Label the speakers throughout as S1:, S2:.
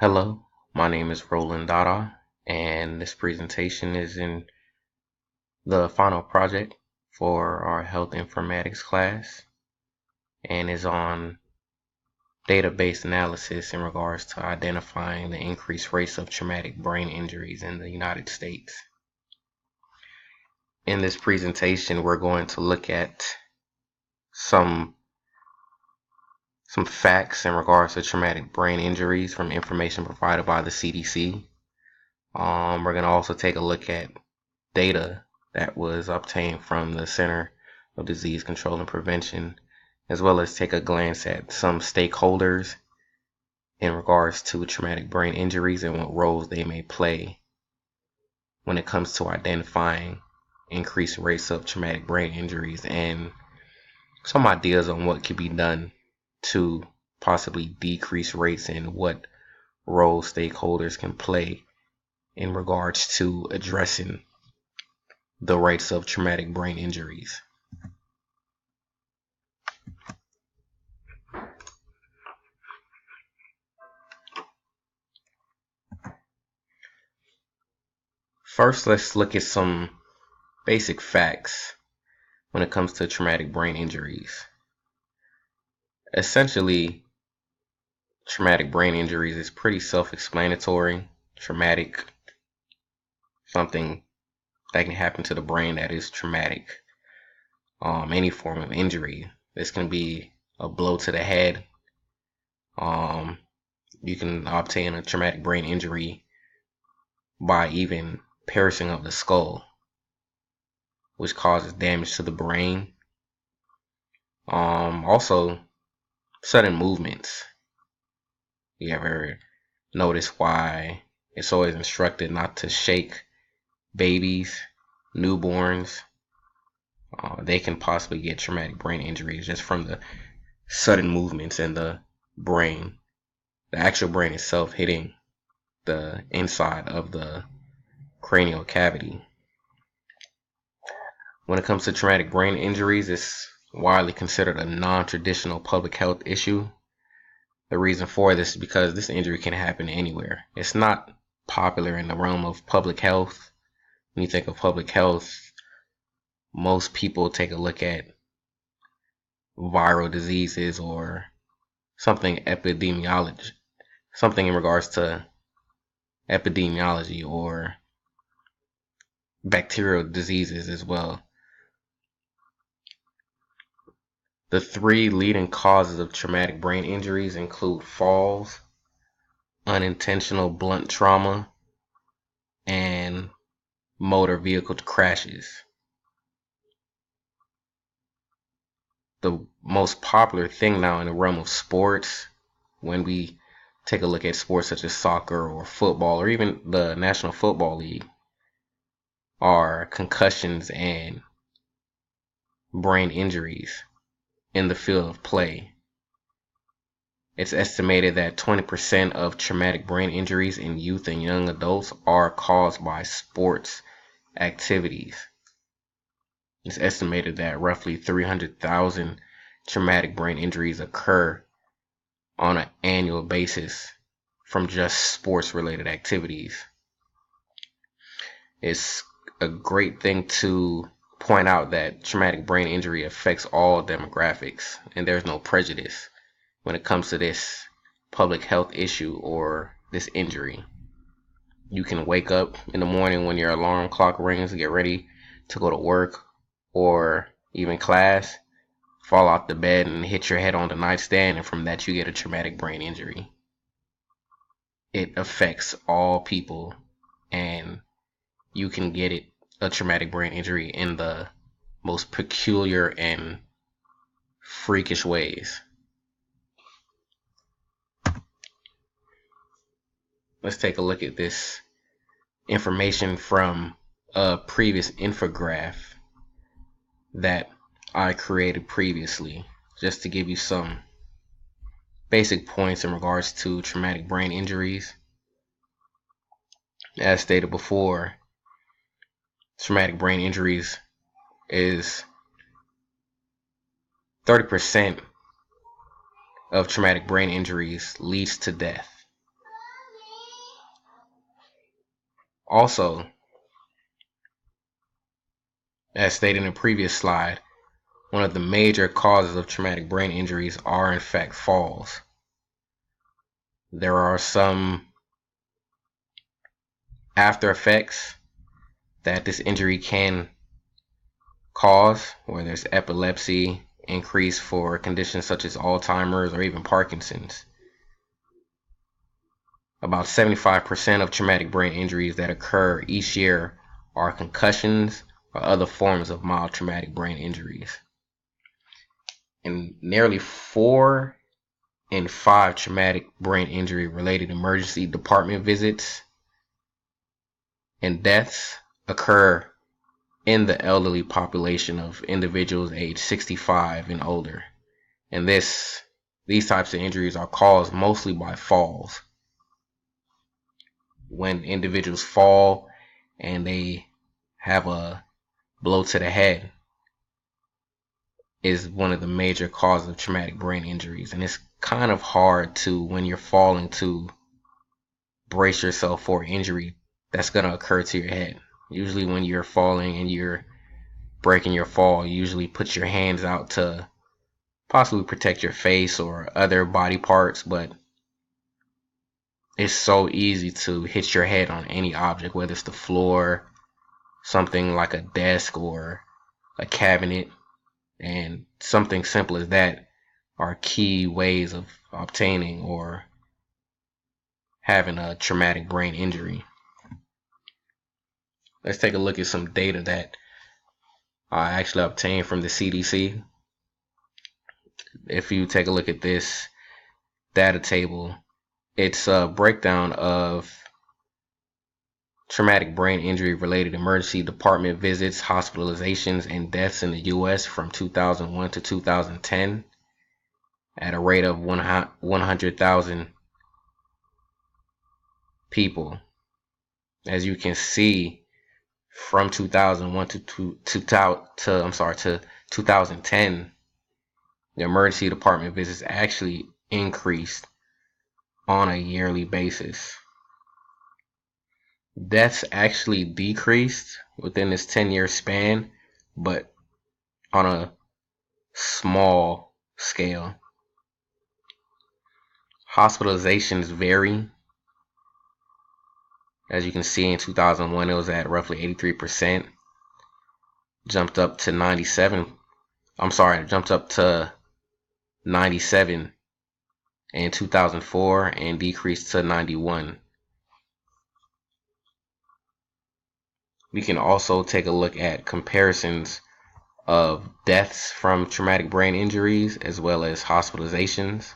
S1: Hello, my name is Roland Dada, and this presentation is in the final project for our health informatics class and is on database analysis in regards to identifying the increased rates of traumatic brain injuries in the United States. In this presentation, we're going to look at some facts in regards to traumatic brain injuries from information provided by the CDC. We're going to also take a look at data that was obtained from the Center of Disease Control and Prevention, as well as take a glance at some stakeholders in regards to traumatic brain injuries and what roles they may play when it comes to identifying increased rates of traumatic brain injuries and some ideas on what could be done to possibly decrease rates and what role stakeholders can play in regards to addressing the rates of traumatic brain injuries. First, let's look at some basic facts when it comes to traumatic brain injuries. Essentially, traumatic brain injuries is pretty self-explanatory. Traumatic, something that can happen to the brain that is traumatic. Any form of injury. This can be a blow to the head. You can obtain a traumatic brain injury by even piercing of the skull, which causes damage to the brain. Also, sudden movements. You ever notice why it's always instructed not to shake babies, newborns? They can possibly get traumatic brain injuries just from the sudden movements in the brain. The actual brain itself hitting the inside of the cranial cavity. When it comes to traumatic brain injuries, it's widely considered a non-traditional public health issue. The reason for this is because this injury can happen anywhere. It's not popular in the realm of public health. When you think of public health, most people take a look at viral diseases or something epidemiology, something in regards to epidemiology or bacterial diseases as well. The three leading causes of traumatic brain injuries include falls, unintentional blunt trauma, and motor vehicle crashes. The most popular thing now in the realm of sports, when we take a look at sports such as soccer or football or even the National Football League, are concussions and brain injuries in the field of play. It's estimated that 20% of traumatic brain injuries in youth and young adults are caused by sports activities. It's estimated that roughly 300,000 traumatic brain injuries occur on an annual basis from just sports-related activities. It's a great thing to point out that traumatic brain injury affects all demographics, and there's no prejudice when it comes to this public health issue or this injury. You can wake up in the morning when your alarm clock rings, get ready to go to work or even class, fall out the bed and hit your head on the nightstand, and from that you get a traumatic brain injury. It affects all people, and you can get a traumatic brain injury in the most peculiar and freakish ways. Let's take a look at this information from a previous infographic that I created previously, just to give you some basic points in regards to traumatic brain injuries. As stated before, traumatic brain injuries is 30% of traumatic brain injuries leads to death. Also, as stated in the previous slide, one of the major causes of traumatic brain injuries are in fact falls. There are some after effects that this injury can cause, where there's epilepsy, increase for conditions such as Alzheimer's or even Parkinson's. About 75% of traumatic brain injuries that occur each year are concussions or other forms of mild traumatic brain injuries. And nearly 4 in 5 traumatic brain injury related emergency department visits and deaths occur in the elderly population of individuals aged 65 and older. And these types of injuries are caused mostly by falls. When individuals fall and they have a blow to the head is one of the major causes of traumatic brain injuries. And it's kind of hard to, when you're falling, to brace yourself for injury that's going to occur to your head. Usually when you're falling and you're breaking your fall, you usually put your hands out to possibly protect your face or other body parts, but it's so easy to hit your head on any object, whether it's the floor, something like a desk or a cabinet, and something simple as that are key ways of obtaining or having a traumatic brain injury. Let's take a look at some data that I actually obtained from the CDC. If you take a look at this data table, it's a breakdown of traumatic brain injury related emergency department visits, hospitalizations, and deaths in the US from 2001 to 2010 at a rate of 100,000 people. As you can see, from 2001 to 2010, the emergency department visits actually increased on a yearly basis. Deaths actually decreased within this 10-year span, but on a small scale. Hospitalizations vary. As you can see, in 2001 it was at roughly 83%, jumped up to 97 in 2004 and decreased to 91. We can also take a look at comparisons of deaths from traumatic brain injuries as well as hospitalizations.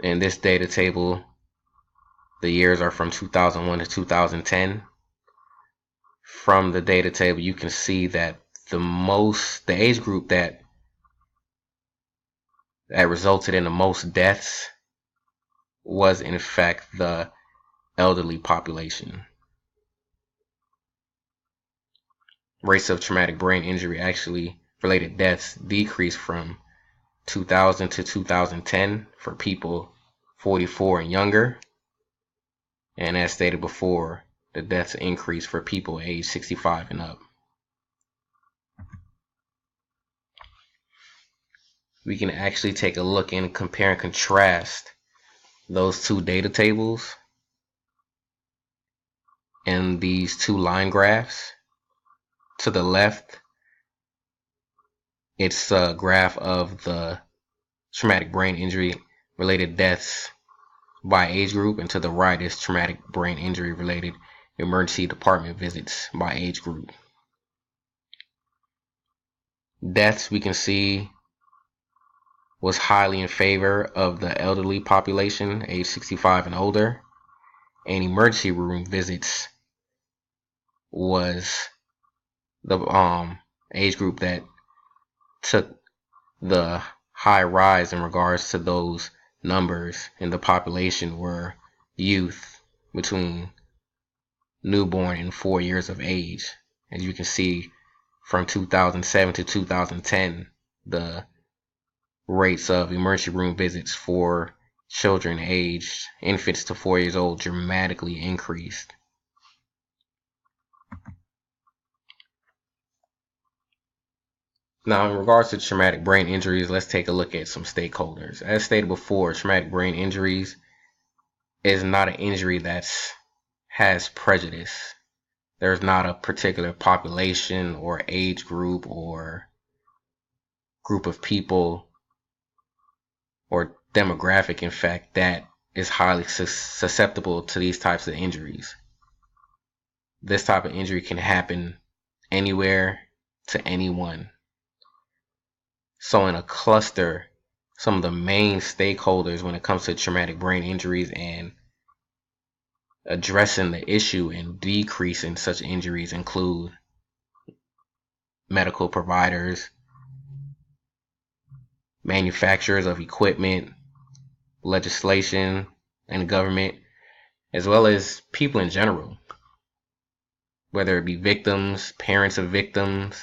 S1: In this data table, the years are from 2001 to 2010. From the data table, you can see that the age group that resulted in the most deaths was in fact the elderly population. Rates of traumatic brain injury actually related deaths decreased from 2000 to 2010 for people 44 and younger, and as stated before, the deaths increased for people aged 65 and up. We can actually take a look and compare and contrast those two data tables and these two line graphs. To the left, it's a graph of the traumatic brain injury related deaths by age group, and to the right is traumatic brain injury related emergency department visits by age group. Deaths, we can see, was highly in favor of the elderly population, age 65 and older, and emergency room visits was the age group that took the high rise in regards to those numbers in the population were youth between newborn and 4 years of age. As you can see, from 2007 to 2010, the rates of emergency room visits for children aged infants to 4 years old dramatically increased. Now, in regards to traumatic brain injuries, let's take a look at some stakeholders. As stated before, traumatic brain injuries is not an injury that has prejudice. There's not a particular population or age group or group of people or demographic, in fact, that is highly susceptible to these types of injuries. This type of injury can happen anywhere to anyone. So in a cluster, some of the main stakeholders when it comes to traumatic brain injuries and addressing the issue and decreasing such injuries include medical providers, manufacturers of equipment, legislation, and government, as well as people in general, whether it be victims, parents of victims,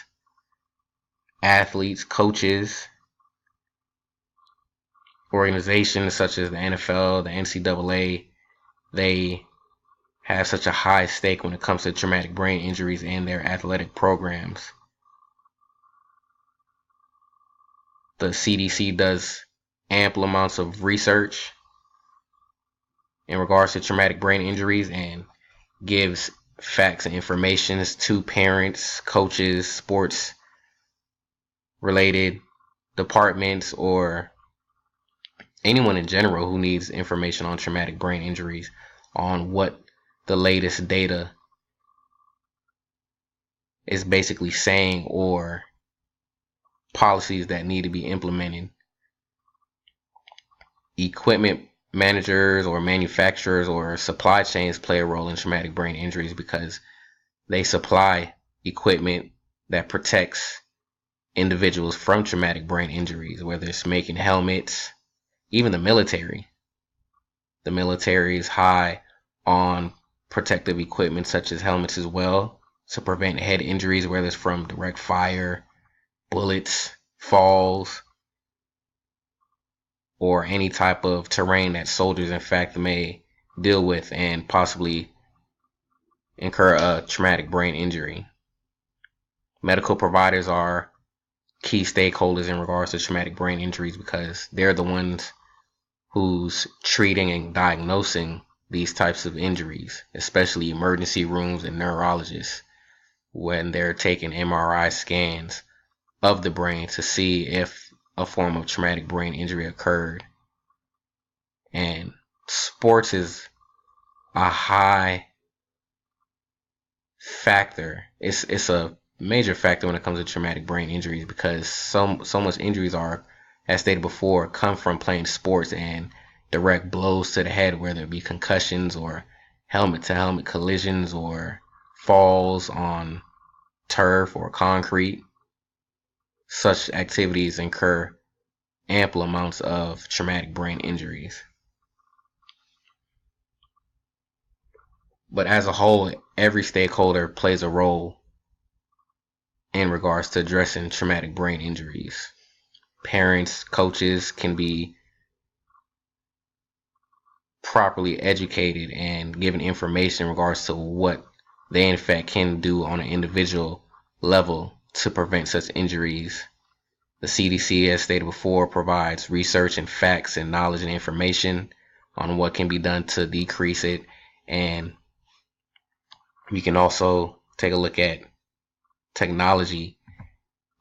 S1: athletes, coaches, organizations such as the NFL, the NCAA. They have such a high stake when it comes to traumatic brain injuries in their athletic programs. The CDC does ample amounts of research in regards to traumatic brain injuries and gives facts and information to parents, coaches, sports related departments, or anyone in general who needs information on traumatic brain injuries, on what the latest data is basically saying or policies that need to be implemented. Equipment managers or manufacturers or supply chains play a role in traumatic brain injuries because they supply equipment that protects individuals from traumatic brain injuries, whether it's making helmets, even the military. The military is high on protective equipment such as helmets as well to prevent head injuries, whether it's from direct fire, bullets, falls, or any type of terrain that soldiers in fact may deal with and possibly incur a traumatic brain injury. Medical providers are key stakeholders in regards to traumatic brain injuries because they're the ones who's treating and diagnosing these types of injuries, especially emergency rooms and neurologists when they're taking MRI scans of the brain to see if a form of traumatic brain injury occurred. And sports is a high factor. It's a major factor when it comes to traumatic brain injuries because so much injuries are, as stated before, come from playing sports and direct blows to the head, whether it be concussions or helmet to helmet collisions or falls on turf or concrete. Such activities incur ample amounts of traumatic brain injuries. But as a whole, every stakeholder plays a role in regards to addressing traumatic brain injuries. Parents, coaches can be properly educated and given information in regards to what they in fact can do on an individual level to prevent such injuries. The CDC, as stated before, provides research and facts and knowledge and information on what can be done to decrease it. And we can also take a look at technology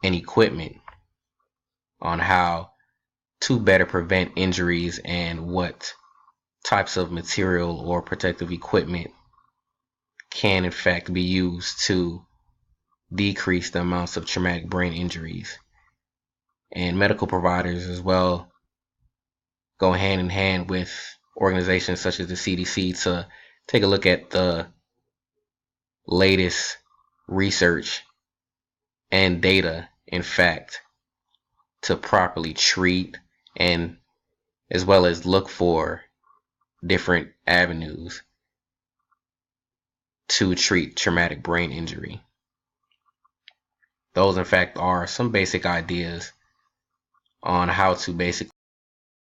S1: and equipment on how to better prevent injuries and what types of material or protective equipment can in fact be used to decrease the amounts of traumatic brain injuries. And medical providers as well go hand in hand with organizations such as the CDC to take a look at the latest research and data, in fact, to properly treat and as well as look for different avenues to treat traumatic brain injury. Those, in fact, are some basic ideas on how to basically